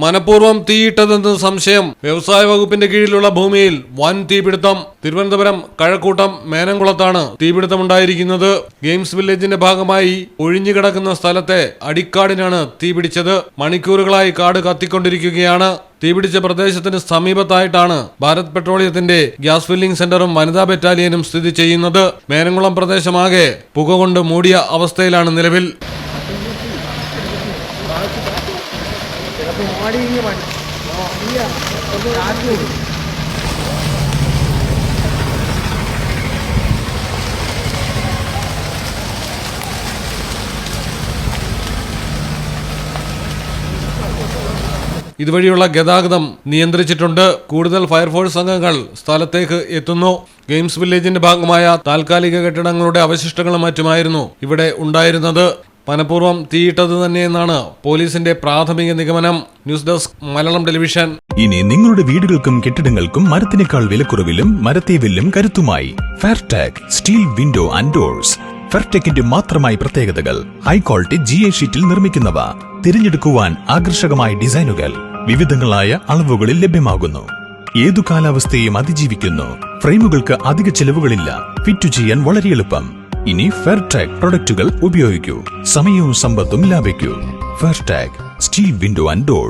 മനഃപൂർവ്വം തീയിട്ടതെന്ന് സംശയം. വ്യവസായ വകുപ്പിന്റെ കീഴിലുള്ള ഭൂമിയിൽ വൻ തീപിടുത്തം. തിരുവനന്തപുരം കഴക്കൂട്ടം മേനംകുളത്താണ് തീപിടുത്തമുണ്ടായിരിക്കുന്നത്. ഗെയിംസ് വില്ലേജിന്റെ ഭാഗമായി ഒഴിഞ്ഞുകിടക്കുന്ന സ്ഥലത്തെ അടിക്കാടിനാണ് തീപിടിച്ചത്. മണിക്കൂറുകളായി കാട് കത്തിക്കൊണ്ടിരിക്കുകയാണ്. തീപിടിച്ച പ്രദേശത്തിന് സമീപത്തായിട്ടാണ് ഭാരത് പെട്രോളിയത്തിന്റെ ഗ്യാസ് ഫില്ലിംഗ് സെന്ററും വനിതാ ബറ്റാലിയനും സ്ഥിതി ചെയ്യുന്നത്. മേനംകുളം പ്രദേശമാകെ പുക കൊണ്ട് മൂടിയ അവസ്ഥയിലാണ് നിലവിൽ. ഇതുവഴിയുള്ള ഗതാഗതം നിയന്ത്രിച്ചിട്ടുണ്ട്. കൂടുതൽ ഫയർഫോഴ്സ് അംഗങ്ങൾ സ്ഥലത്തേക്ക് എത്തുന്നു. ഗെയിംസ് വില്ലേജിന്റെ ഭാഗമായ താൽക്കാലിക കെട്ടിടങ്ങളുടെ അവശിഷ്ടങ്ങളും മറ്റുമായിരുന്നു ഇവിടെ ഉണ്ടായിരുന്നത്. മനഃപൂർവ്വം തീയിട്ടത് തന്നെയെന്നാണ് പോലീസിന്റെ പ്രാഥമിക നിഗമനം. News desk Malayalam television. ഇനി നിങ്ങളുടെ വീടുകൾക്കും കെട്ടിടങ്ങൾക്കും മരത്തിനേക്കാൾ വിലക്കുറവിലും മരത്തെ വില്ലും കരുത്തുമായി ഫെയർടെക് സ്റ്റീൽ വിൻഡോ ആൻഡ് ഡോർസ്. ഫെയർടെക്കിന്റെ മാത്രമായി പ്രത്യേകതകൾ. ഹൈ ക്വാളിറ്റി GA ഷീറ്റിൽ നിർമ്മിക്കുന്നവ. തിരഞ്ഞെടുക്കുവാൻ ആകർഷകമായ ഡിസൈനുകൾ വിവിധങ്ങളായ അളവുകളിൽ ലഭ്യമാകുന്നു. ഏതു കാലാവസ്ഥയെയും അതിജീവിക്കുന്നു. ഫ്രെയിമുകൾക്ക് അധിക ചെലവുകളില്ല. ഫിറ്റ് ചെയ്യാൻ വളരെ എളുപ്പം. ഇനി ഫെയർടെക് പ്രൊഡക്റ്റുകൾ ഉപയോഗിക്കൂ. സമയവും സമ്പത്തും ലാഭിക്കൂ. ഫെയർടെക് സ്റ്റീൽ വിൻഡോ ആൻഡ് ഡോർ.